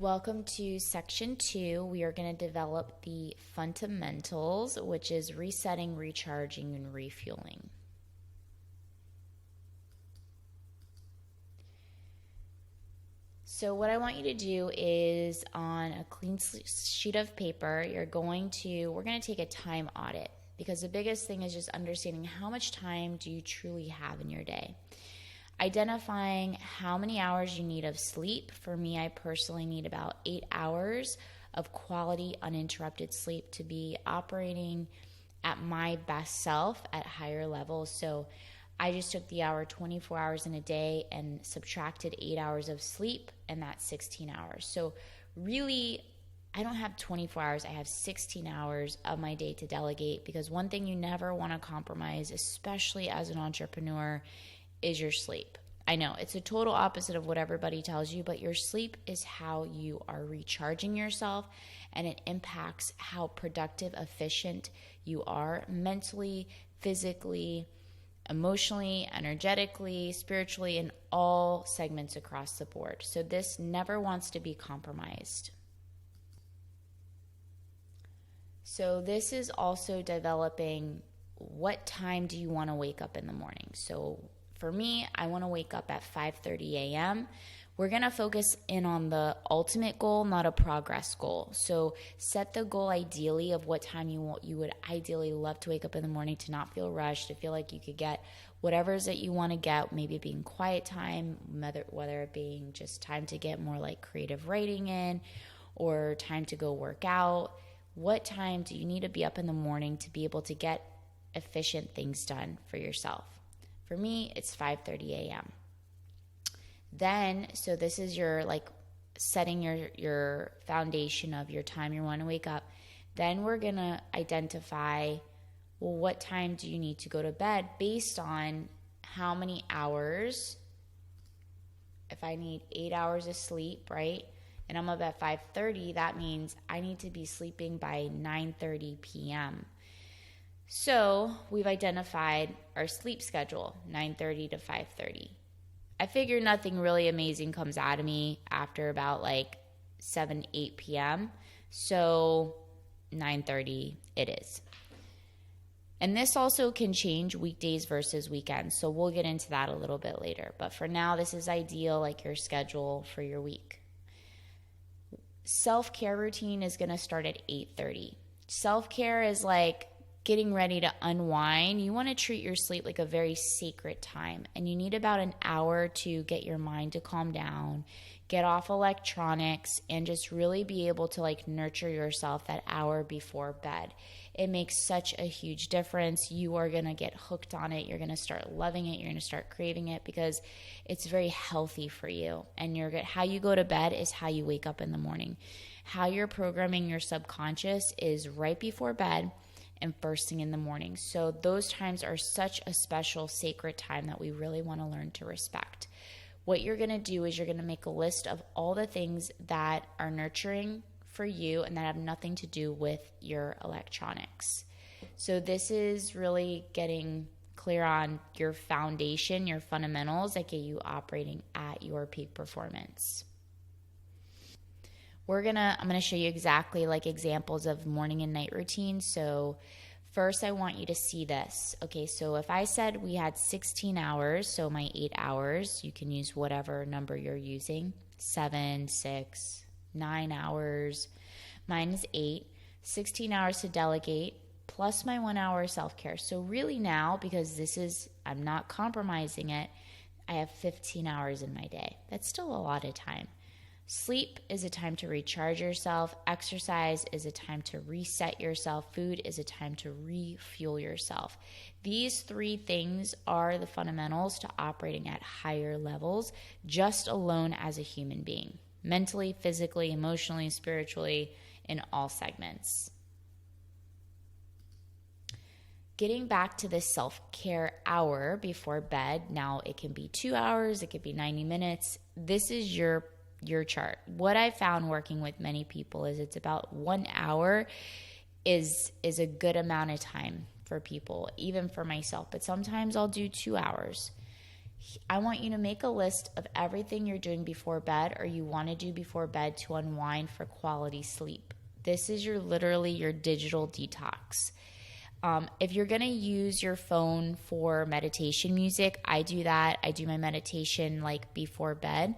Welcome to section 2. We are going to develop the fundamentals, which is resetting, recharging, and refueling. So what I want you to do is on a clean sheet of paper, we're going to take a time audit, because the biggest thing is just understanding how much time do you truly have in your day. Identifying how many hours you need of sleep. For me, I personally need about 8 hours of quality, uninterrupted sleep to be operating at my best self at higher levels. So I just took the 24 hours in a day and subtracted 8 hours of sleep, and that's 16 hours. So really, I don't have 24 hours. I have 16 hours of my day to delegate, because one thing you never want to compromise, especially as an entrepreneur, is your sleep. I know it's a total opposite of what everybody tells you, but your sleep is how you are recharging yourself, and it impacts how productive, efficient you are mentally, physically, emotionally, energetically, spiritually, in all segments across the board. So this never wants to be compromised. So this is also developing what time do you want to wake up in the morning. So for me, I want to wake up at 5:30 a.m. We're going to focus in on the ultimate goal, not a progress goal. So set the goal ideally of what time you would ideally love to wake up in the morning, to not feel rushed, to feel like you could get whatever it is that you want to get, maybe it being quiet time, whether it being just time to get more like creative writing in, or time to go work out. What time do you need to be up in the morning to be able to get efficient things done for yourself? For me, it's 5:30 a.m. Then, so this is your setting your foundation of your time you want to wake up. Then we're going to identify, well, what time do you need to go to bed based on how many hours. If I need 8 hours of sleep, right, and I'm up at 5:30, that means I need to be sleeping by 9:30 p.m. So we've identified our sleep schedule, 9:30 to 5:30. I figure nothing really amazing comes out of me after about 7, 8 p.m. So 9:30 it is. And this also can change weekdays versus weekends. So we'll get into that a little bit later. But for now, this is ideal, your schedule for your week. Self-care routine is going to start at 8:30. Self-care is getting ready to unwind. You want to treat your sleep like a very sacred time, and you need about an hour to get your mind to calm down, get off electronics, and just really be able to nurture yourself that hour before bed. It makes such a huge difference. You are going to get hooked on it. You're going to start loving it. You're going to start craving it, because it's very healthy for you. And how you go to bed is how you wake up in the morning. How you're programming your subconscious is right before bed and first thing in the morning. So those times are such a special, sacred time that we really want to learn to respect. What you're going to do is you're going to make a list of all the things that are nurturing for you and that have nothing to do with your electronics. So this is really getting clear on your foundation, your fundamentals that get you operating at your peak performance. I'm going to show you exactly examples of morning and night routines. So first I want you to see this. Okay, so if I said we had 16 hours, so my 8 hours, you can use whatever number you're using, 7, 6, 9 hours. Mine is 8, 16 hours to delegate, plus my 1 hour self-care. So really now, because I'm not compromising it, I have 15 hours in my day. That's still a lot of time. Sleep is a time to recharge yourself. Exercise is a time to reset yourself. Food is a time to refuel yourself. These 3 things are the fundamentals to operating at higher levels, just alone as a human being. Mentally, physically, emotionally, spiritually, in all segments. Getting back to this self-care hour before bed. Now, it can be 2 hours. It could be 90 minutes. This is your chart. What I found working with many people is it's about 1 hour is a good amount of time for people, even for myself. But sometimes I'll do 2 hours. I want you to make a list of everything you're doing before bed or you want to do before bed to unwind for quality sleep. This is literally your digital detox. If you're going to use your phone for meditation music, I do that. I do my meditation like before bed.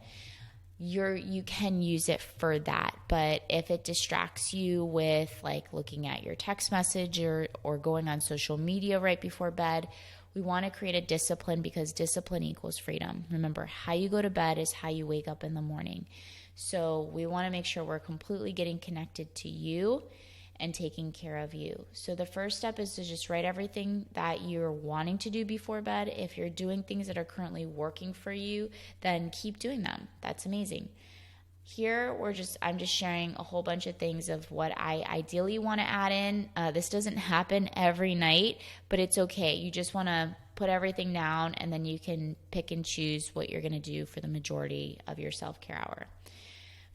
You can use it for that. But if it distracts you with like looking at your text message or going on social media right before bed, we want to create a discipline because discipline equals freedom. Remember, how you go to bed is how you wake up in the morning. So we want to make sure we're completely getting connected to you and taking care of you. So the first step is to just write everything that you're wanting to do before bed. If you're doing things that are currently working for you, then keep doing them. That's amazing. Here, I'm just sharing a whole bunch of things of what I ideally want to add in. This doesn't happen every night, but it's okay. You just want to put everything down, and then you can pick and choose what you're going to do for the majority of your self-care hour.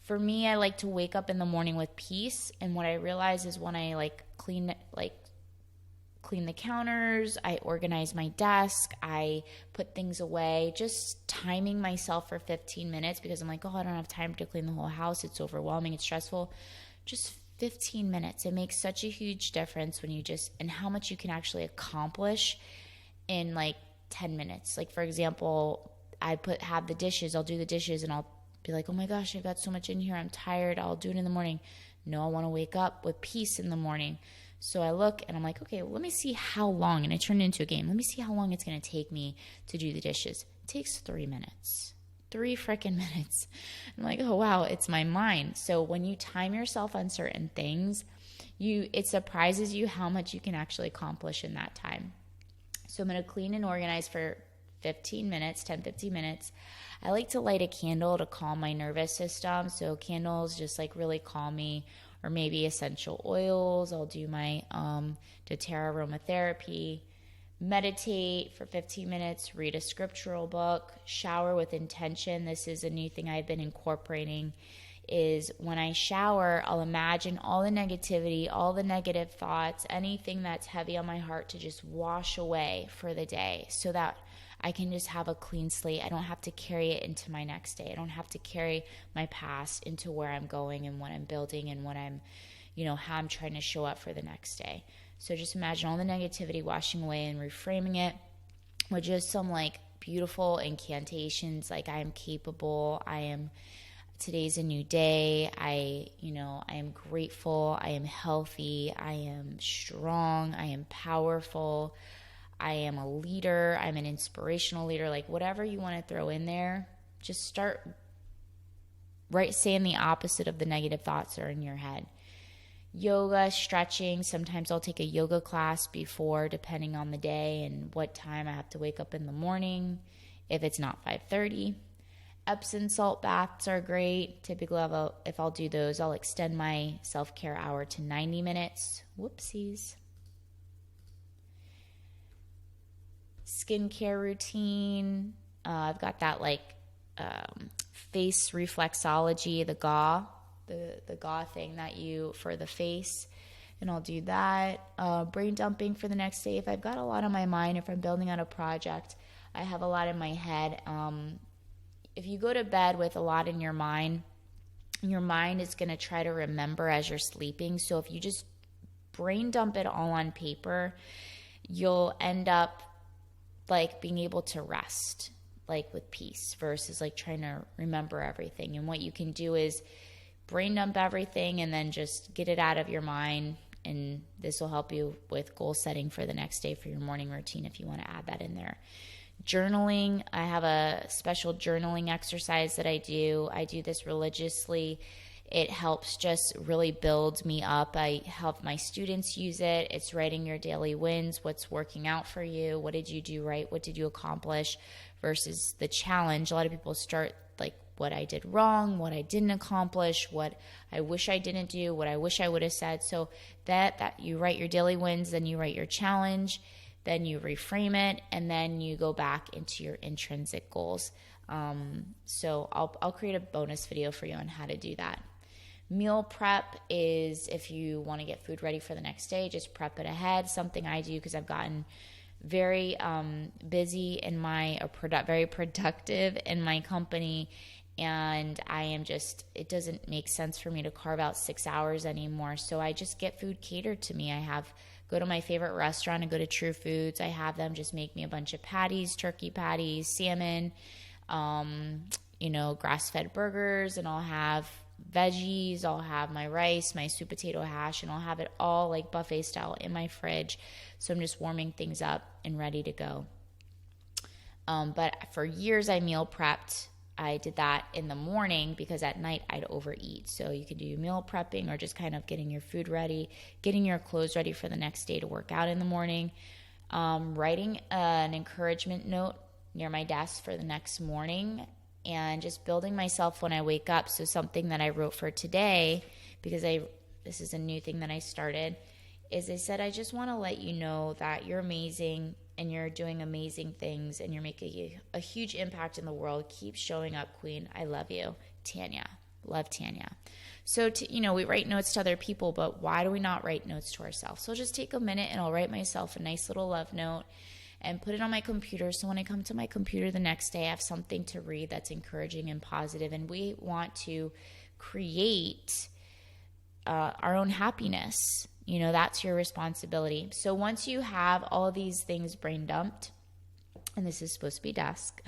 For me, I like to wake up in the morning with peace, and what I realize is when I clean the counters, I organize my desk, I put things away, just timing myself for 15 minutes because I'm like, oh, I don't have time to clean the whole house. It's overwhelming. It's stressful. Just 15 minutes. It makes such a huge difference and how much you can actually accomplish in 10 minutes. Like, for example, have the dishes. I'll do the dishes and I'll be like, oh my gosh, I've got so much in here. I'm tired. I'll do it in the morning. No, I want to wake up with peace in the morning. So I look and I'm like, okay, let me see how long, and I turn it into a game. Let me see how long it's going to take me to do the dishes. It takes 3 minutes. 3 freaking minutes. I'm like, oh wow, it's my mind. So when you time yourself on certain things, it surprises you how much you can actually accomplish in that time. So I'm going to clean and organize for 15 minutes. I like to light a candle to calm my nervous system. So candles just really calm me. Or maybe essential oils. I'll do my doTERRA aromatherapy, meditate for 15 minutes, read a scriptural book, shower with intention. This is a new thing I've been incorporating, is when I shower, I'll imagine all the negativity, all the negative thoughts, anything that's heavy on my heart to just wash away for the day so that I can just have a clean slate. I don't have to carry it into my next day. I don't have to carry my past into where I'm going and what I'm building and what I'm, how I'm trying to show up for the next day. So just imagine all the negativity washing away and reframing it with just some beautiful incantations like I am capable, today's a new day, I am grateful, I am healthy, I am strong, I am powerful, I am a leader, I'm an inspirational leader, whatever you want to throw in there, just start saying the opposite of the negative thoughts that are in your head. Yoga, stretching, sometimes I'll take a yoga class before, depending on the day and what time I have to wake up in the morning, if it's not 5:30. Epsom salt baths are great. Typically, if I'll do those, I'll extend my self-care hour to 90 minutes. Whoopsies. Skincare routine. I've got that face reflexology, the GAW thing for the face, and I'll do that. Brain dumping for the next day. If I've got a lot on my mind, if I'm building out a project, I have a lot in my head. If you go to bed with a lot in your mind is going to try to remember as you're sleeping. So if you just brain dump it all on paper, you'll end up being able to rest with peace versus trying to remember everything. And what you can do is brain dump everything and then just get it out of your mind, and this will help you with goal setting for the next day for your morning routine if you want to add that in there. Journaling, I have a special journaling exercise that I do this religiously. It helps just really build me up. I help my students use it. It's writing your daily wins, what's working out for you, what did you do right, what did you accomplish, versus the challenge. A lot of people start what I did wrong, what I didn't accomplish, what I wish I didn't do, what I wish I would have said. So that you write your daily wins, then you write your challenge, then you reframe it, and then you go back into your intrinsic goals. So I'll create a bonus video for you on how to do that. Meal prep is if you want to get food ready for the next day, just prep it ahead. Something I do because I've gotten very busy in very productive in my company. And I am just, it doesn't make sense for me to carve out 6 hours anymore. So I just get food catered to me. Go to my favorite restaurant and go to True Foods. I have them just make me a bunch of patties, turkey patties, salmon, grass-fed burgers, and I'll have veggies. I'll have my rice, my sweet potato hash, and I'll have it all like buffet style in my fridge. So I'm just warming things up and ready to go. But for years I meal prepped. I did that in the morning because at night I'd overeat. So you can do meal prepping or just kind of getting your food ready, getting your clothes ready for the next day to work out in the morning, writing an encouragement note near my desk for the next morning, and just building myself when I wake up. So something that I wrote for today, because this is a new thing that I started, is I said, I just want to let you know that you're amazing and you're doing amazing things and you're making a huge impact in the world. Keep showing up, Queen. I love you. Tanya. Love, Tanya. So, we write notes to other people, but why do we not write notes to ourselves? So I'll just take a minute and I'll write myself a nice little love note and put it on my computer. So when I come to my computer the next day, I have something to read that's encouraging and positive. And we want to create our own happiness. That's your responsibility. So once you have all these things brain dumped, and this is supposed to be dusk,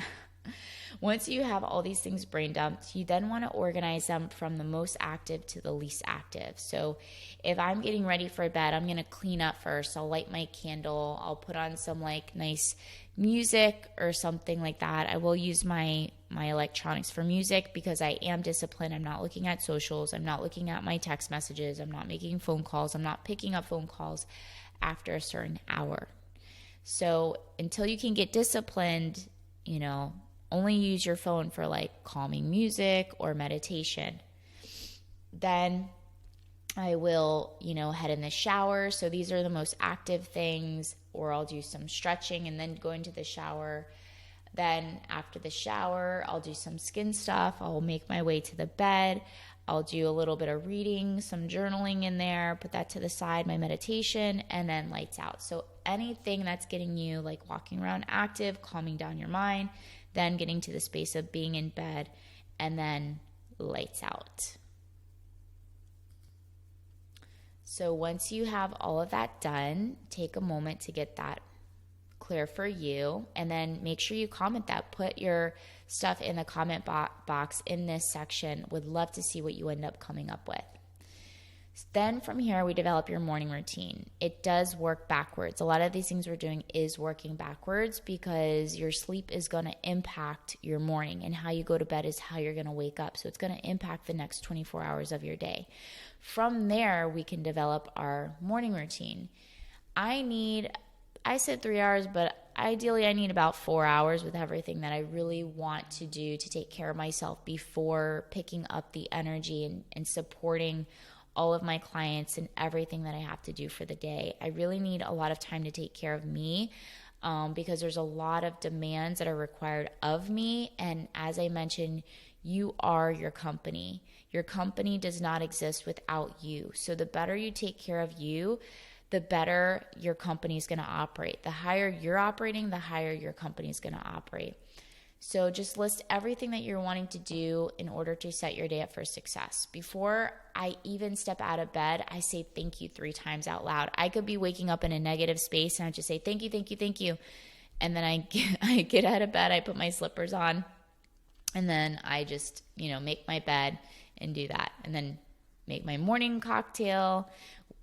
once you have all these things brain dumped, you then want to organize them from the most active to the least active. So if I'm getting ready for bed, I'm going to clean up first. I'll light my candle. I'll put on some nice music or something like that. I will use my electronics for music because I am disciplined. I'm not looking at socials. I'm not looking at my text messages. I'm not making phone calls. I'm not picking up phone calls after a certain hour. So until you can get disciplined, only use your phone for calming music or meditation. Then I will, head in the shower. So these are the most active things, or I'll do some stretching and then go into the shower. Then after the shower, I'll do some skin stuff. I'll make my way to the bed. I'll do a little bit of reading, some journaling in there, put that to the side, my meditation, and then lights out. So anything that's getting you walking around active, calming down your mind, then getting to the space of being in bed, and then lights out. So once you have all of that done, take a moment to get that clear for you, and then make sure you comment that. Put your stuff in the comment box in this section. Would love to see what you end up coming up with. Then from here, we develop your morning routine. It does work backwards. A lot of these things we're doing is working backwards because your sleep is going to impact your morning, and how you go to bed is how you're going to wake up. So it's going to impact the next 24 hours of your day. From there, we can develop our morning routine. I said 3 hours, but ideally I need about 4 hours with everything that I really want to do to take care of myself before picking up the energy and supporting all of my clients and everything that I have to do for the day. I really need a lot of time to take care of me because there's a lot of demands that are required of me. And as I mentioned, you are your company. Your company does not exist without you. So the better you take care of you, the better your company is going to operate. The higher you're operating, the higher your company is going to operate. So just list everything that you're wanting to do in order to set your day up for success. Before I even step out of bed, I say thank you 3 times out loud. I could be waking up in a negative space and I just say thank you, thank you, thank you. And then I get out of bed, I put my slippers on, and then I just, make my bed and do that. And then make my morning cocktail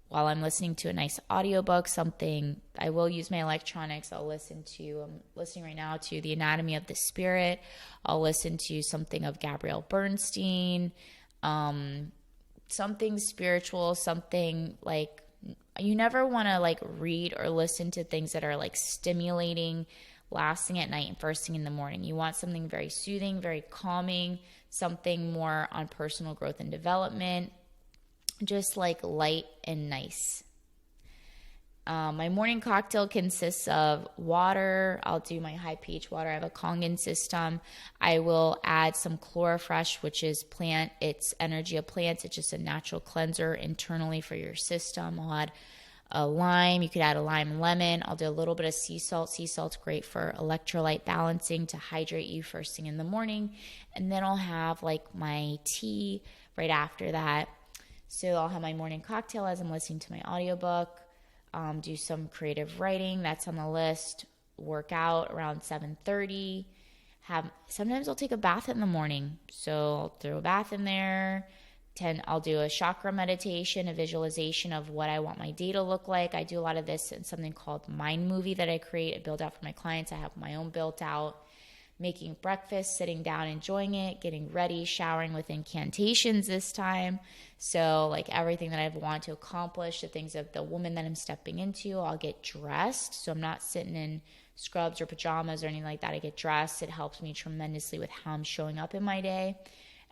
while I'm listening to a nice audiobook, something. I will use my electronics. I'm listening right now to The Anatomy of the Spirit. I'll listen to something of Gabrielle Bernstein, something spiritual, something you never want to read or listen to things that are stimulating last thing at night and first thing in the morning. You want something very soothing, very calming, something more on personal growth and development, just light and nice. My morning cocktail consists of water. I'll do my high pH water. I have a Kangen system. I will add some Chlorofresh, which is it's energy of plants. It's just a natural cleanser internally for your system. I'll add a lime. You could add a lime and lemon. I'll do a little bit of sea salt. Sea salt's great for electrolyte balancing to hydrate you first thing in the morning. And then I'll have like my tea right after that. So I'll have my morning cocktail as I'm listening to my audiobook, do some creative writing. That's on the list. Work out around 7:30. Sometimes I'll take a bath in the morning. So I'll throw a bath in there. I'll do a chakra meditation, a visualization of what I want my day to look like. I do a lot of this in something called Mind Movie that I create and build out for my clients. I have my own built out. Making breakfast, sitting down, enjoying it, getting ready, showering with incantations this time. So like everything that I want to accomplish, the things of the woman that I'm stepping into, I'll get dressed. So I'm not sitting in scrubs or pajamas or anything like that. I get dressed. It helps me tremendously with how I'm showing up in my day.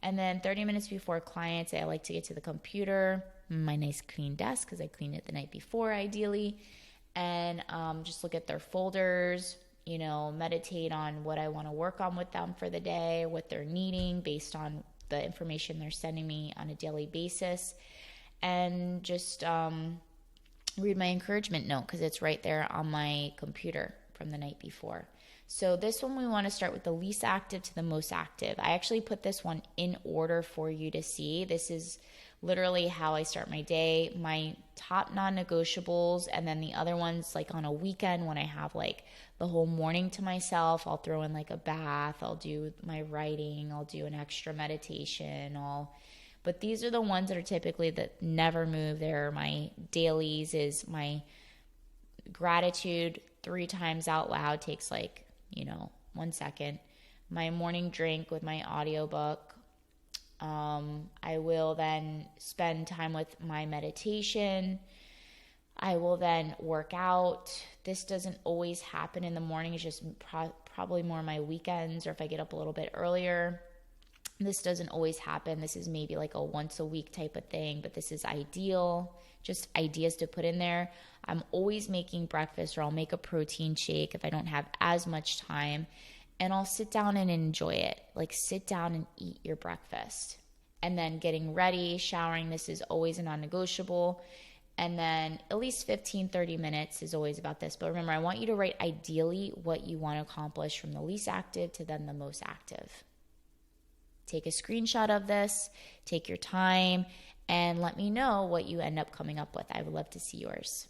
And then 30 minutes before clients, I like to get to the computer, my nice clean desk because I cleaned it the night before ideally, and just look at their folders, meditate on what I want to work on with them for the day, what they're needing based on the information they're sending me on a daily basis, and just read my encouragement note because it's right there on my computer from the night before. So this one, we want to start with the least active to the most active. I actually put this one in order for you to see. This is literally how I start my day, my top non-negotiables, and then the other ones like on a weekend when I have like the whole morning to myself, I'll throw in like a bath, I'll do my writing, I'll do an extra meditation, but these are the ones that are typically that never move. They're my dailies. Is my gratitude 3 times out loud takes like 1 second. My morning drink with my audiobook. I will then spend time with my meditation. I will then work out. This doesn't always happen in the morning. It's just probably more my weekends or if I get up a little bit earlier. This doesn't always happen. This is maybe like a once a week type of thing, but this is ideal. Just ideas to put in there. I'm always making breakfast or I'll make a protein shake if I don't have as much time, and I'll sit down and enjoy it. Like sit down and eat your breakfast. And then getting ready, showering, this is always a non-negotiable. And then at least 15, 30 minutes is always about this. But remember, I want you to write ideally what you want to accomplish from the least active to then the most active. Take a screenshot of this, take your time, and let me know what you end up coming up with. I would love to see yours.